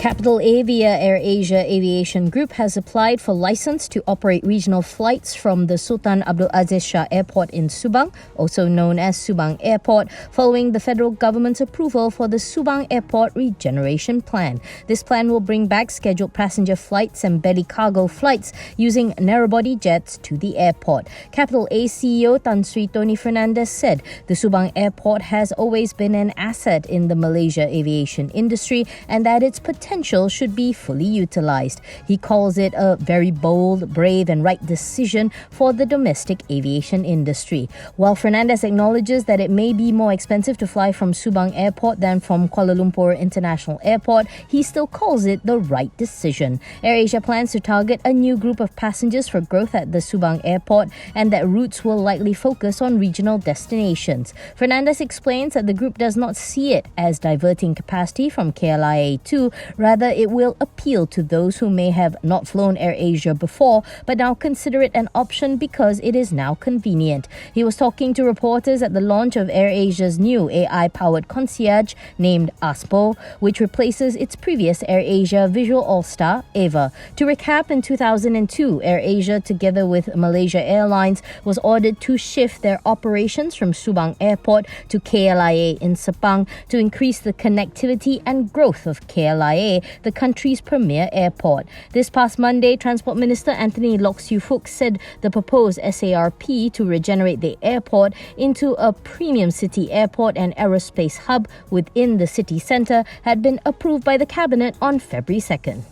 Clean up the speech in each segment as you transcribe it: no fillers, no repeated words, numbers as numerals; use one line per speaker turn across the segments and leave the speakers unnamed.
Capital A via AirAsia Aviation Group has applied for license to operate regional flights from the Sultan Abdul Aziz Shah Airport in Subang, also known as Subang Airport, following the federal government's approval for the Subang Airport regeneration plan. This plan will bring back scheduled passenger flights and belly cargo flights using narrow-body jets to the airport. Capital A CEO Tan Sri Tony Fernandes said the Subang Airport has always been an asset in the Malaysia aviation industry and that its potential should be fully utilised. He calls it a very bold, brave and right decision for the domestic aviation industry. While Fernandes acknowledges that it may be more expensive to fly from Subang Airport than from Kuala Lumpur International Airport, he still calls it the right decision. AirAsia plans to target a new group of passengers for growth at the Subang Airport and that routes will likely focus on regional destinations. Fernandes explains that the group does not see it as diverting capacity from KLIA2. Rather, it will appeal to those who may have not flown AirAsia before but now consider it an option because it is now convenient. He was talking to reporters at the launch of AirAsia's new AI-powered concierge named ASPO, which replaces its previous AirAsia Visual All-Star, Ava. To recap, in 2002, AirAsia, together with Malaysia Airlines, was ordered to shift their operations from Subang Airport to KLIA in Sepang to increase the connectivity and growth of KLIA, the country's premier airport. This past Monday, Transport Minister Anthony Loke Siew Fook said the proposed SARP to regenerate the airport into a premium city airport and aerospace hub within the city centre had been approved by the Cabinet on February 2nd.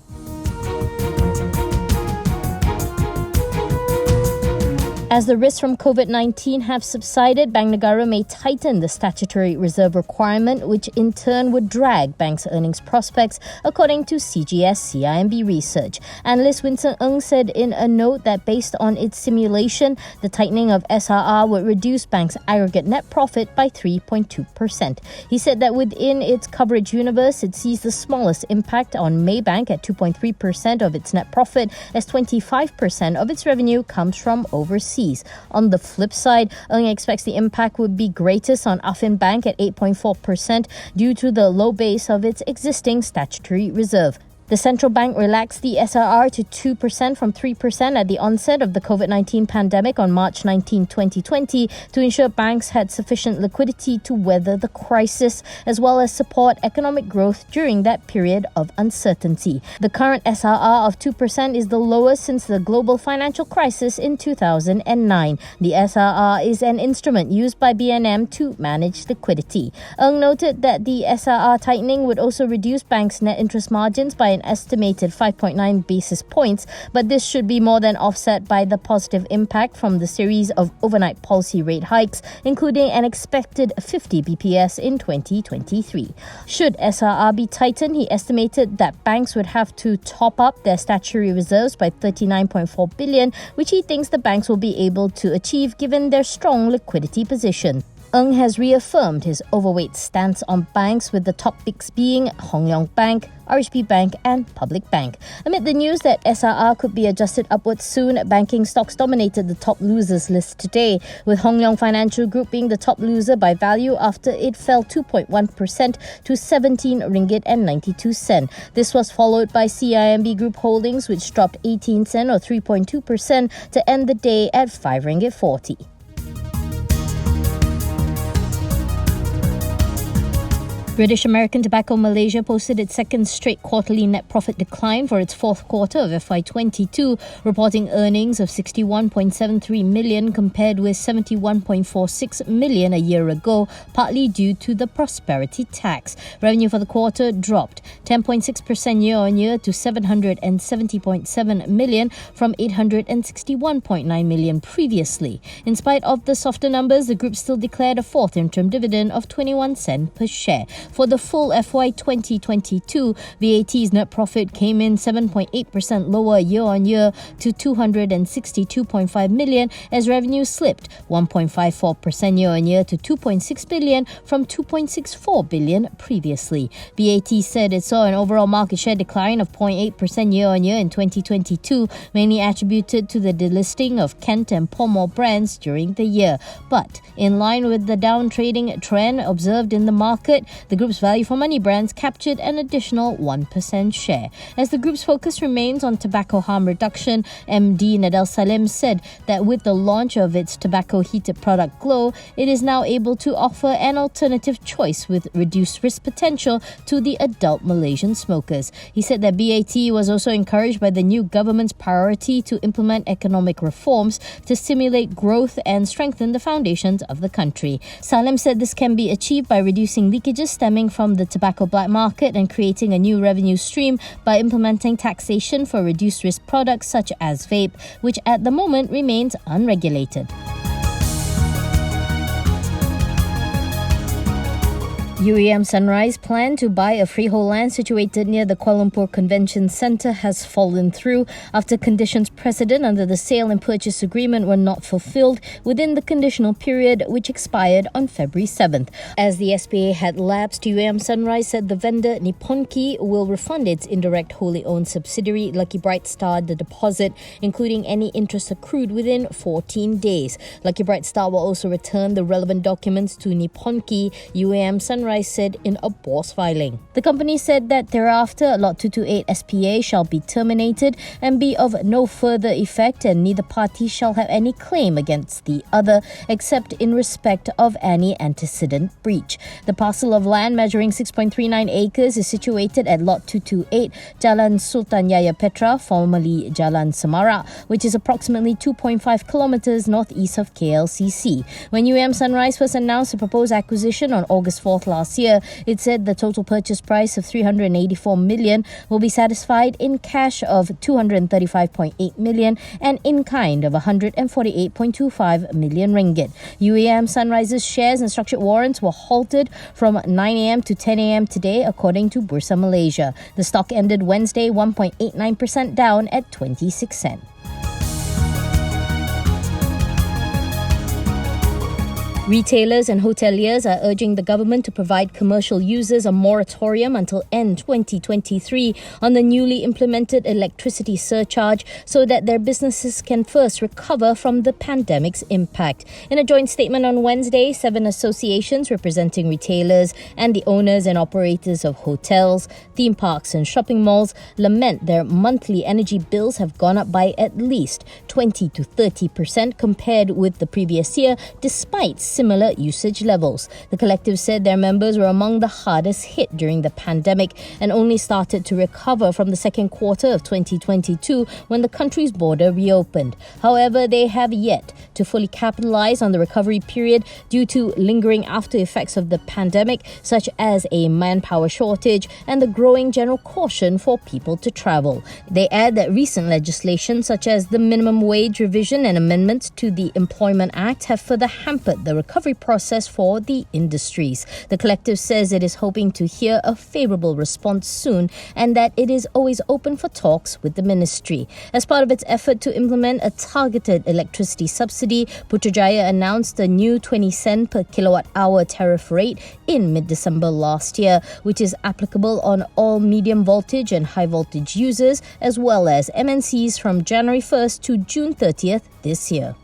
As the risks from COVID-19 have subsided, Bank Negara may tighten the statutory reserve requirement, which in turn would drag banks' earnings prospects, according to CGS-CIMB research. Analyst Winston Ng said in a note that based on its simulation, the tightening of SRR would reduce banks' aggregate net profit by 3.2%. He said that within its coverage universe, it sees the smallest impact on Maybank at 2.3% of its net profit, as 25% of its revenue comes from overseas. On the flip side, Ng expects the impact would be greatest on Affin Bank at 8.4% due to the low base of its existing statutory reserve. The central bank relaxed the SRR to 2% from 3% at the onset of the COVID-19 pandemic on March 19, 2020 to ensure banks had sufficient liquidity to weather the crisis as well as support economic growth during that period of uncertainty. The current SRR of 2% is the lowest since the global financial crisis in 2009. The SRR is an instrument used by BNM to manage liquidity. Ng noted that the SRR tightening would also reduce banks' net interest margins by an estimated 5.9 basis points, but this should be more than offset by the positive impact from the series of overnight policy rate hikes, including an expected 50 BPS in 2023. Should SRR be tightened, he estimated that banks would have to top up their statutory reserves by 39.4 billion, which he thinks the banks will be able to achieve given their strong liquidity position. Ng has reaffirmed his overweight stance on banks, with the top picks being Hong Leong Bank, RHB Bank and Public Bank. Amid the news that SRR could be adjusted upwards soon, banking stocks dominated the top losers list today, with Hong Leong Financial Group being the top loser by value after it fell 2.1% to 17 ringgit and 92 cent. This was followed by CIMB Group Holdings, which dropped 18 cent or 3.2% to end the day at 5 ringgit 40. British American Tobacco Malaysia posted its second straight quarterly net profit decline for its fourth quarter of FY22, reporting earnings of 61.73 million compared with 71.46 million a year ago, partly due to the prosperity tax. Revenue for the quarter dropped 10.6% year-on-year to 770.7 million from 861.9 million previously. In spite of the softer numbers, the group still declared a fourth interim dividend of 21 cents per share. For the full FY 2022, VAT's net profit came in 7.8% lower year-on-year to 262.5 million as revenue slipped 1.54% year-on-year to 2.6 billion from 2.64 billion previously. VAT said it saw an overall market share decline of 0.8% year-on-year in 2022, mainly attributed to the delisting of Kent and Pomor brands during the year. But in line with the downtrading trend observed in the market, The group's value for money brands captured an additional 1% share. As the group's focus remains on tobacco harm reduction, MD Nadal Salim said that with the launch of its tobacco heated product Glow, it is now able to offer an alternative choice with reduced risk potential to the adult Malaysian smokers. He said that BAT was also encouraged by the new government's priority to implement economic reforms to stimulate growth and strengthen the foundations of the country. Salim said this can be achieved by reducing leakages stemming from the tobacco black market and creating a new revenue stream by implementing taxation for reduced risk products such as vape, which at the moment remains unregulated. UEM Sunrise plan to buy a freehold land situated near the Kuala Lumpur Convention Centre has fallen through after conditions precedent under the sale and purchase agreement were not fulfilled within the conditional period, which expired on February 7th. As the SPA had lapsed, UEM Sunrise said the vendor Nipponki will refund its indirect wholly owned subsidiary Lucky Bright Star the deposit, including any interest accrued within 14 days. Lucky Bright Star will also return the relevant documents to Nipponki, UEM Sunrise said in a BOS filing. The company said that thereafter, Lot 228 SPA shall be terminated and be of no further effect, and neither party shall have any claim against the other except in respect of any antecedent breach. The parcel of land measuring 6.39 acres is situated at Lot 228, Jalan Sultan Yahya Petra, formerly Jalan Semara, which is approximately 2.5 kilometers northeast of KLCC. When UEM Sunrise first announced the proposed acquisition on August 4th last year, it said the total purchase price of 384 million will be satisfied in cash of 235.8 million and in kind of 148.25 million ringgit. UEM Sunrise's shares and structured warrants were halted from 9 a.m. to 10 a.m. today, according to Bursa Malaysia. The stock ended Wednesday 1.89% down at 26 cents. Retailers and hoteliers are urging the government to provide commercial users a moratorium until end 2023 on the newly implemented electricity surcharge so that their businesses can first recover from the pandemic's impact. In a joint statement on Wednesday, 7 associations representing retailers and the owners and operators of hotels, theme parks and shopping malls lament their monthly energy bills have gone up by at least 20 to 30% compared with the previous year, despite similar usage levels. The collective said their members were among the hardest hit during the pandemic and only started to recover from the second quarter of 2022 when the country's border reopened. However, they have yet to fully capitalize on the recovery period due to lingering after effects of the pandemic, such as a manpower shortage and the growing general caution for people to travel. They add that recent legislation such as the minimum wage revision and amendments to the Employment Act have further hampered the recovery process for the industries. The collective says it is hoping to hear a favourable response soon and that it is always open for talks with the ministry. As part of its effort to implement a targeted electricity subsidy, Putrajaya announced a new 20 cent per kilowatt hour tariff rate in mid-December last year, which is applicable on all medium voltage and high voltage users as well as MNCs from January 1st to June 30th this year.